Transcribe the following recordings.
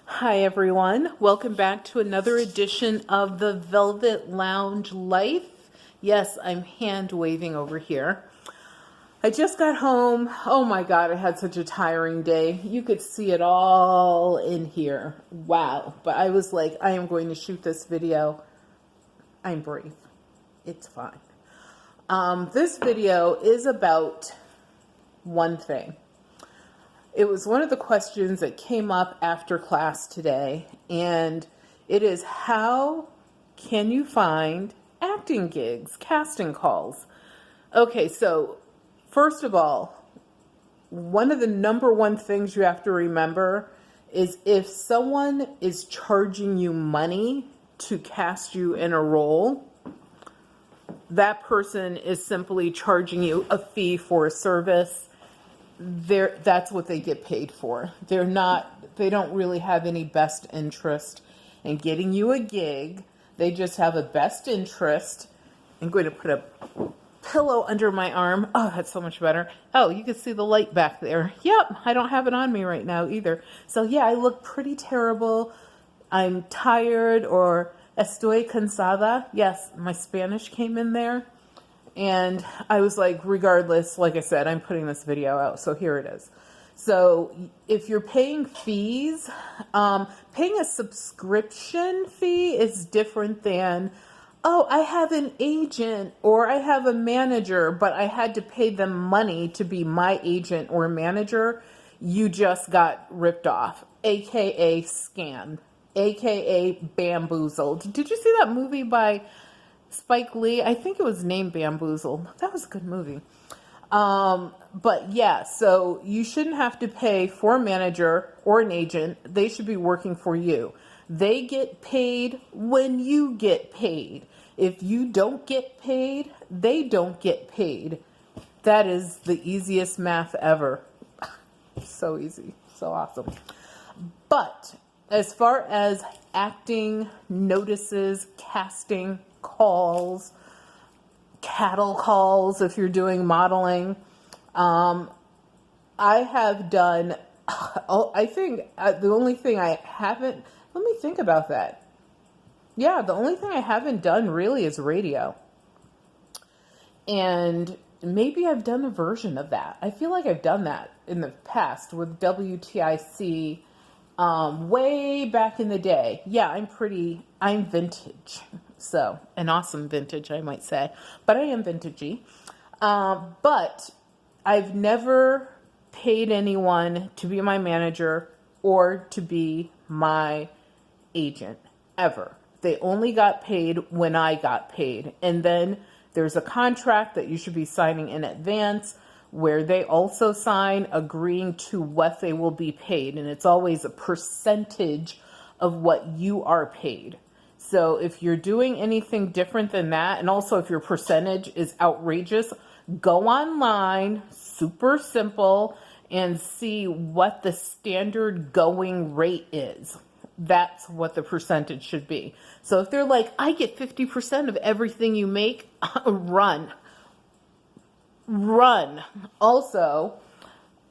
Hi everyone, welcome back to another edition of the Velvet Lounge Life. Yes, I'm hand waving over here. I just got home. Oh my God, I had such a tiring day. You could see it all in here. Wow. But I was like, I am going to shoot this video. I'm brave. It's fine. This video is about one thing. It was one of the questions that came up after class today, and it is, how can you find acting gigs, casting calls? Okay, so first of all, one of the number one things you have to remember is if someone is charging you money to cast you in a role, that person is simply charging you a fee for a service. That's what they get paid for. They don't really have any best interest in getting you a gig. They just have a best interest. I'm going to put a pillow under my arm. Oh, that's so much better. Oh, you can see the light back there. Yep, I don't have it on me right now either. So yeah, I look pretty terrible. I'm tired, or estoy cansada. Yes, my Spanish came in there. And I was like, regardless, like I said, I'm putting this video out, so here it is. So if you're paying fees, paying a subscription fee is different than, oh, I have an agent or I have a manager, but I had to pay them money to be my agent or manager. You just got ripped off, aka scammed, aka bamboozled. Did you see that movie by Spike Lee? I think it was named Bamboozled. That was a good movie. But yeah, so you shouldn't have to pay for a manager or an agent. They should be working for you. They get paid when you get paid. If you don't get paid, they don't get paid. That is the easiest math ever. So easy. So awesome. But as far as acting notices, casting calls, cattle calls, if you're doing modeling, I have done, I think the only thing I haven't, let me think about that. Yeah, the only thing I haven't done really is radio. And maybe I've done a version of that. I feel like I've done that in the past with WTIC, way back in the day. Yeah, I'm vintage. So, an awesome vintage, I might say. But I am vintagey. But I've never paid anyone to be my manager or to be my agent, ever. They only got paid when I got paid. And then there's a contract that you should be signing in advance where they also sign agreeing to what they will be paid. And it's always a percentage of what you are paid. So if you're doing anything different than that, and also if your percentage is outrageous, go online, super simple, and see what the standard going rate is. That's what the percentage should be. So if they're like, I get 50% of everything you make, run. Also,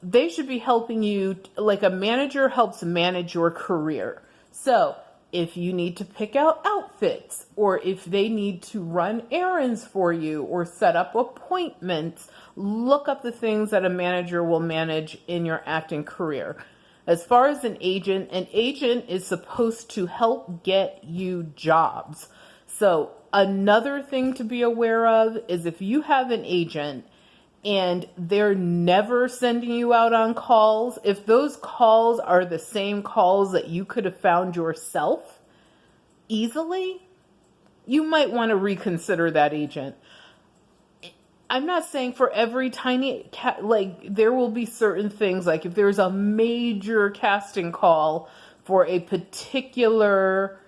they should be helping you, like a manager helps manage your career. So if you need to pick out outfits, or if they need to run errands for you or set up appointments, look up the things that a manager will manage in your acting career. As far as an agent is supposed to help get you jobs. So another thing to be aware of is if you have an agent and they're never sending you out on calls, if those calls are the same calls that you could have found yourself easily, you might want to reconsider that agent. I'm not saying for every tiny, there will be certain things, like if there's a major casting call for a particular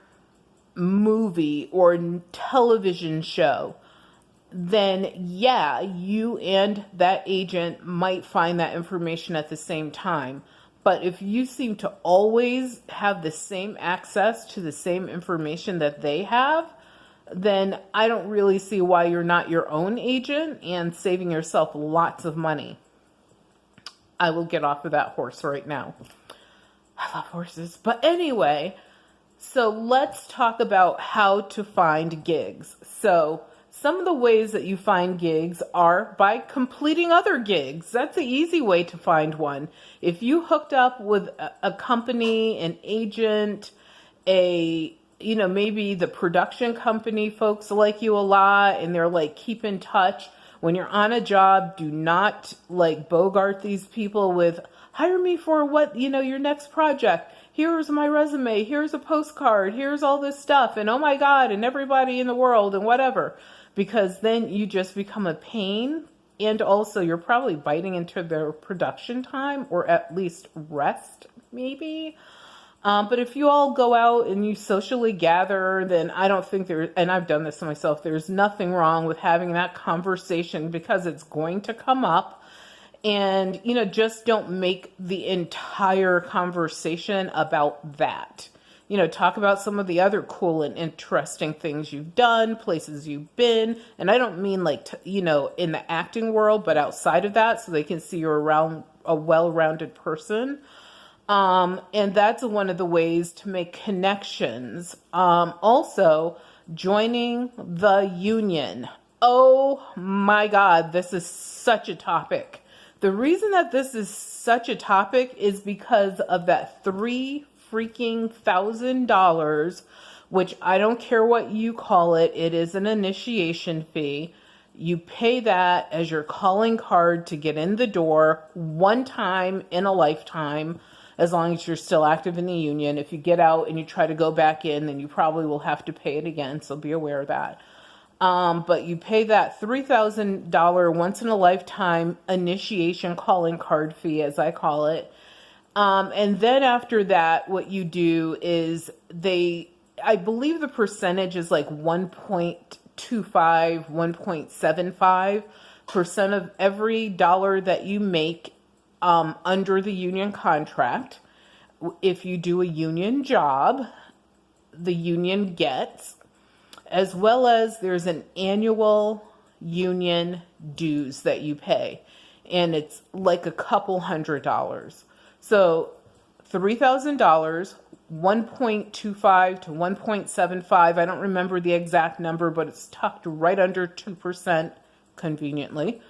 movie or television show, then yeah, you and that agent might find that information at the same time. But if you seem to always have the same access to the same information that they have, then I don't really see why you're not your own agent and saving yourself lots of money. I will get off of that horse right now. I love horses. But anyway, so let's talk about how to find gigs. So some of the ways that you find gigs are by completing other gigs. That's the easy way to find one. If you hooked up with a company, an agent, maybe the production company folks like you a lot and they're like, keep in touch. When you're on a job, do not like bogart these people with, hire me for your next project. Here's my resume. Here's a postcard. Here's all this stuff. And oh my God, and everybody in the world and whatever. Because then you just become a pain. And also you're probably biting into their production time, or at least rest maybe. But if you all go out and you socially gather, then I don't think and I've done this to myself, there's nothing wrong with having that conversation, because it's going to come up. And, just don't make the entire conversation about that. Talk about some of the other cool and interesting things you've done, places you've been. And I don't mean in the acting world, but outside of that, so they can see you're around a well-rounded person. And that's one of the ways to make connections. Also, joining the union. Oh my God, this is such a topic. The reason that this is such a topic is because of that $3,000, which I don't care what you call it. It is an initiation fee. You pay that as your calling card to get in the door one time in a lifetime, as long as you're still active in the union. If you get out and you try to go back in, then you probably will have to pay it again. So be aware of that. But you pay that $3,000 once in a lifetime initiation calling card fee, as I call it. And then after that, what you do is I believe the percentage is like 1.25, 1.75% of every dollar that you make, under the union contract. If you do a union job, the union gets, as well as there's an annual union dues that you pay. And it's like a couple $100s. So $3,000, 1.25 to 1.75. I don't remember the exact number, but it's tucked right under 2% conveniently.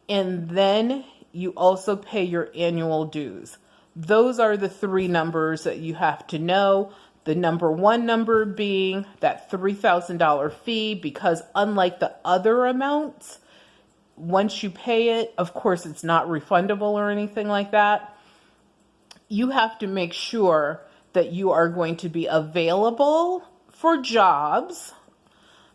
And then you also pay your annual dues. Those are the three numbers that you have to know. The number one number being that $3,000 fee, because unlike the other amounts, once you pay it, of course, it's not refundable or anything like that. You have to make sure that you are going to be available for jobs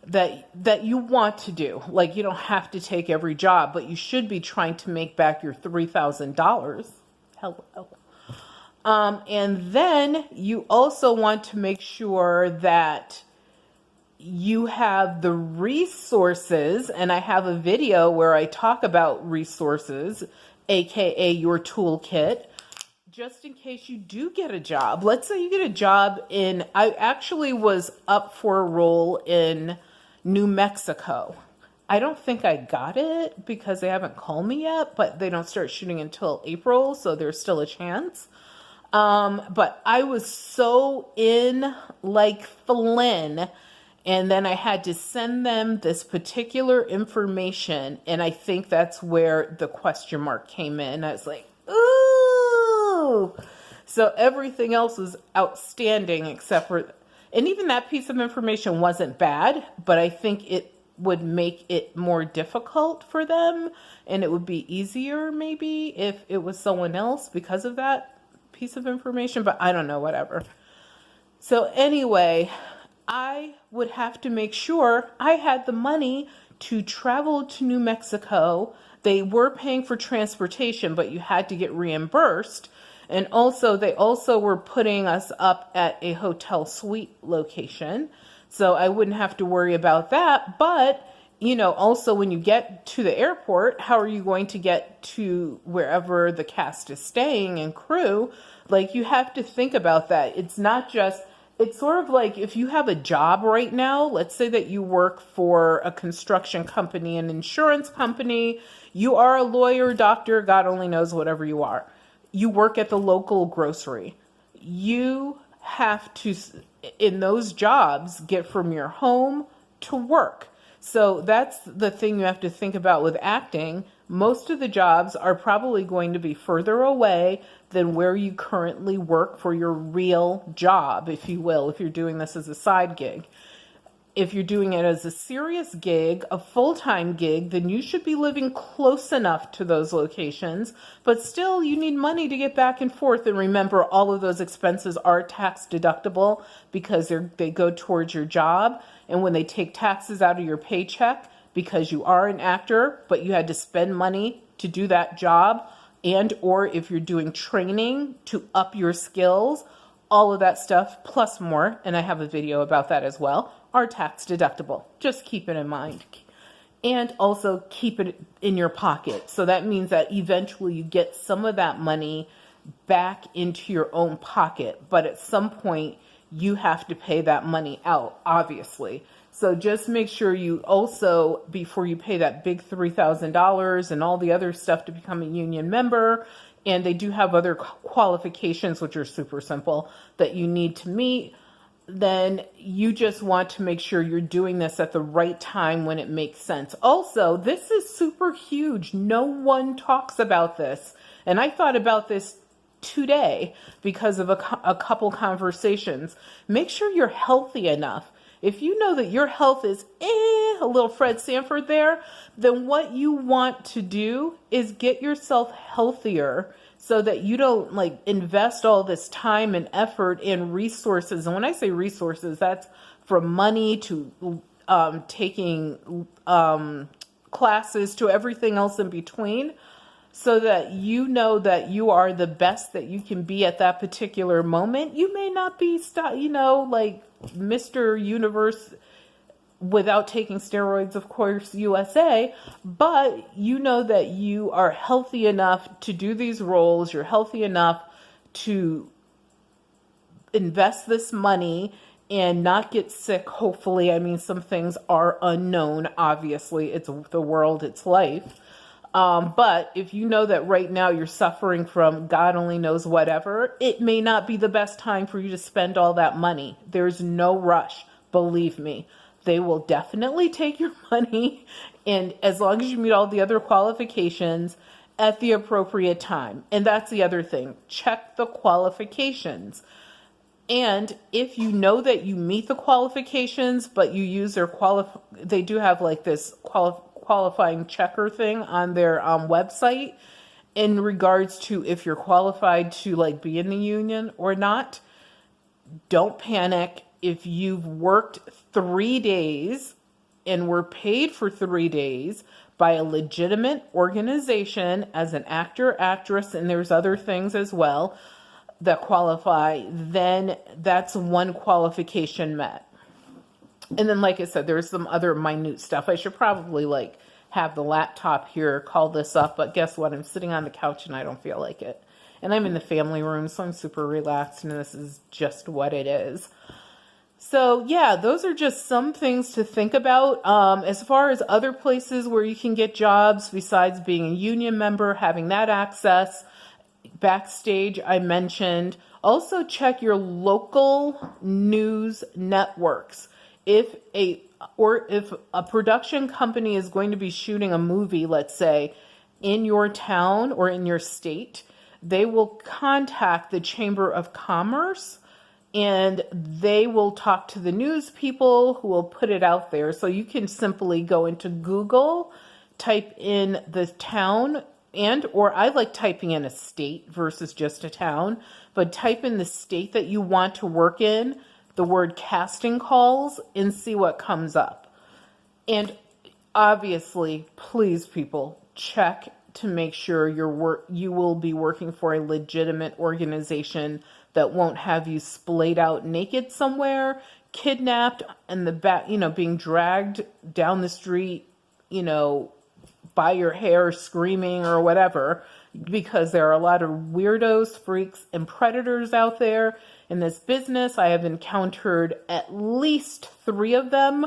that you want to do. Like, you don't have to take every job, but you should be trying to make back your $3,000. Hello. And then you also want to make sure that you have the resources, and I have a video where I talk about resources, aka your toolkit, just in case you do get a job. Let's say you get a job I actually was up for a role in New Mexico. I don't think I got it because they haven't called me yet, but they don't start shooting until April, so there's still a chance. But I was so in like Flynn, and then I had to send them this particular information, and I think that's where the question mark came in. I was like, ooh! So everything else was outstanding except for, and even that piece of information wasn't bad, but I think it would make it more difficult for them, and it would be easier maybe if it was someone else because of that piece of information, but I don't know, whatever. So anyway, I would have to make sure I had the money to travel to New Mexico. They were paying for transportation, but you had to get reimbursed. And also, they also were putting us up at a hotel suite location, so I wouldn't have to worry about that. But also when you get to the airport, how are you going to get to wherever the cast is staying and crew? Like, you have to think about that. It's sort of like if you have a job right now, let's say that you work for a construction company, an insurance company, you are a lawyer, doctor, God only knows, whatever you are. You work at the local grocery. you have to, in those jobs, get from your home to work. So that's the thing you have to think about with acting. Most of the jobs are probably going to be further away than where you currently work for your real job, if you will, if you're doing this as a side gig. If you're doing it as a serious gig, a full-time gig, then you should be living close enough to those locations, but still you need money to get back and forth. And remember, all of those expenses are tax deductible because they go towards your job. And when they take taxes out of your paycheck, because you are an actor, but you had to spend money to do that job, and or if you're doing training to up your skills, all of that stuff plus more, and I have a video about that as well, are tax deductible. Just keep it in mind. And also keep it in your pocket. So that means that eventually you get some of that money back into your own pocket. But at some point, you have to pay that money out, obviously. So just make sure you also, before you pay that big $3,000 and all the other stuff to become a union member, and they do have other qualifications, which are super simple, that you need to meet, then you just want to make sure you're doing this at the right time when it makes sense. Also, this is super huge. No one talks about this. And I thought about this today because of a couple conversations. Make sure you're healthy enough. If you know that your health is a little Fred Sanford there, then what you want to do is get yourself healthier so that you don't like invest all this time and effort and resources. And when I say resources, that's from money to taking classes to everything else in between, so that you know that you are the best that you can be at that particular moment. You may not be, like Mr. Universe without taking steroids, of course, USA, but you know that you are healthy enough to do these roles. You're healthy enough to invest this money and not get sick, hopefully. I mean, some things are unknown, obviously. It's the world, it's life. But if you know that right now you're suffering from God only knows whatever, it may not be the best time for you to spend all that money. There's no rush, believe me. They will definitely take your money, and as long as you meet all the other qualifications at the appropriate time. And that's the other thing. Check the qualifications. And if you know that you meet the qualifications, but you use their they do have like this qualifying checker thing on their website in regards to if you're qualified to like be in the union or not. Don't panic. If you've worked 3 days and were paid for 3 days by a legitimate organization as an actor, actress, and there's other things as well that qualify, then that's one qualification met. And then, like I said, there's some other minute stuff. I should probably have the laptop here, call this up, but guess what? I'm sitting on the couch and I don't feel like it. And I'm in the family room, so I'm super relaxed, and this is just what it is. So yeah, those are just some things to think about. As far as other places where you can get jobs besides being a union member, having that access, backstage I mentioned. Also check your local news networks. If a production company is going to be shooting a movie, let's say, in your town or in your state, they will contact the Chamber of Commerce, and they will talk to the news people who will put it out there. So you can simply go into Google, type in the town, or I like typing in a state versus just a town, but type in the state that you want to work in, the word casting calls, and see what comes up. And obviously, please people, check to make sure you will be working for a legitimate organization that won't have you splayed out naked somewhere, kidnapped, and being dragged down the street, by your hair, screaming or whatever, because there are a lot of weirdos, freaks, and predators out there in this business. I have encountered at least 3 of them.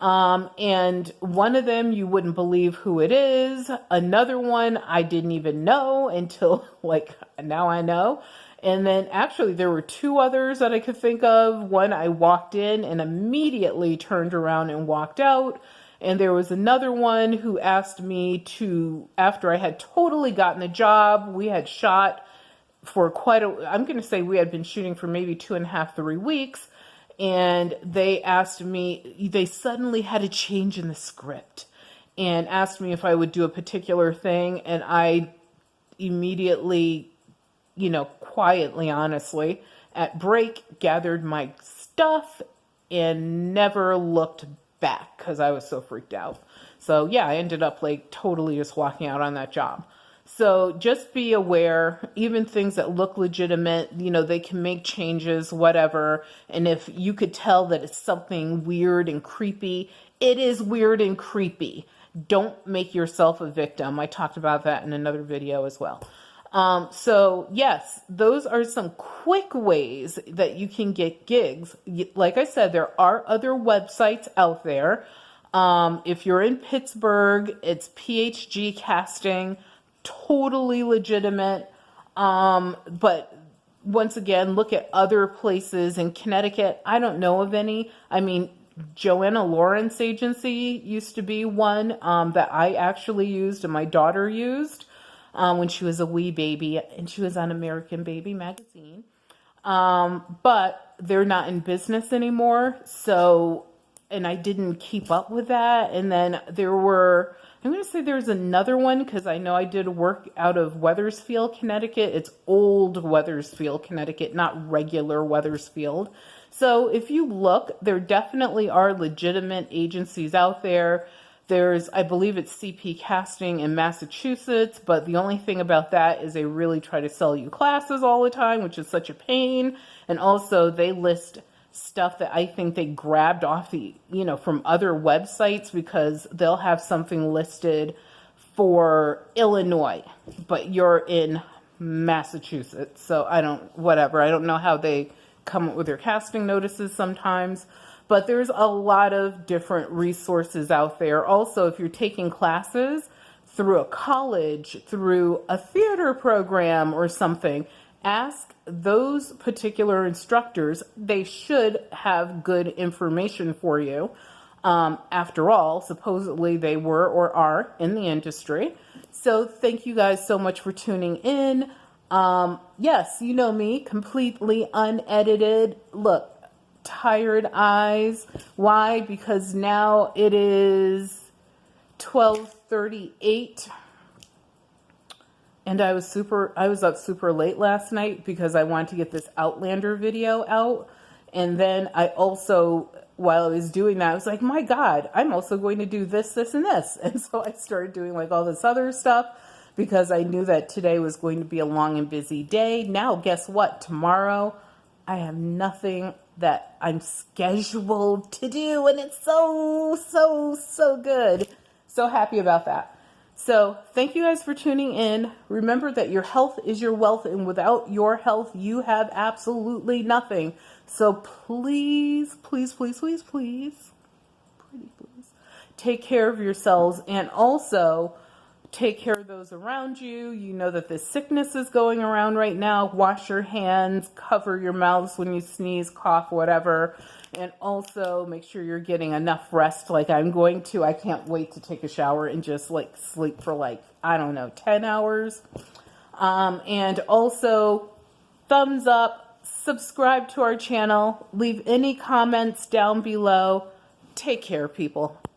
And one of them, you wouldn't believe who it is. Another one, I didn't even know until now I know. And then actually there were two others that I could think of. One, I walked in and immediately turned around and walked out. And there was another one who asked me to, after I had totally gotten the job, we had shot for I'm going to say we had been shooting for maybe 2.5, 3 weeks. And they asked me, they suddenly had a change in the script and asked me if I would do a particular thing. And I immediately, quietly, honestly, at break, gathered my stuff and never looked back because I was so freaked out. So yeah, I ended up like totally just walking out on that job. So just be aware, even things that look legitimate, they can make changes, whatever. And if you could tell that it's something weird and creepy, it is weird and creepy. Don't make yourself a victim. I talked about that in another video as well. So yes, those are some quick ways that you can get gigs. Like I said, there are other websites out there. If you're in Pittsburgh, it's PHG Casting, totally legitimate. But once again, look at other places in Connecticut. I don't know of any. I mean, Joanna Lawrence Agency used to be one that I actually used and my daughter used when she was a wee baby, and she was on American Baby magazine. But they're not in business anymore. So, and I didn't keep up with that. And then I'm going to say there's another one because I know I did work out of Wethersfield, Connecticut. It's old Wethersfield, Connecticut, not regular Wethersfield. So if you look, there definitely are legitimate agencies out there. There's, I believe it's CP Casting in Massachusetts, but the only thing about that is they really try to sell you classes all the time, which is such a pain. And also they list stuff that I think they grabbed off from other websites because they'll have something listed for Illinois, but you're in Massachusetts. So I don't know how they come up with their casting notices sometimes, but there's a lot of different resources out there. Also, if you're taking classes through a college, through a theater program or something, ask those particular instructors. They should have good information for you. After all, supposedly they were or are in the industry. So thank you guys so much for tuning in. Yes, you know me, completely unedited. Look, tired eyes. Why? Because now it is 12:38. And I was up super late last night because I wanted to get this Outlander video out. And then I also, while I was doing that, I was like, my God, I'm also going to do this, this, and this. And so I started doing like all this other stuff because I knew that today was going to be a long and busy day. Now, guess what? Tomorrow, I have nothing that I'm scheduled to do. And it's so, so, so good. So happy about that. So thank you guys for tuning in. Remember that your health is your wealth, and without your health, you have absolutely nothing. So please, please, please, please, please, pretty please, take care of yourselves, and also take care of those around you. You know that this sickness is going around right now. Wash your hands, cover your mouths when you sneeze, cough, whatever. And also make sure you're getting enough rest like I'm going to. I can't wait to take a shower and just like sleep for like, I don't know, 10 hours. And also thumbs up, subscribe to our channel, leave any comments down below. Take care, people.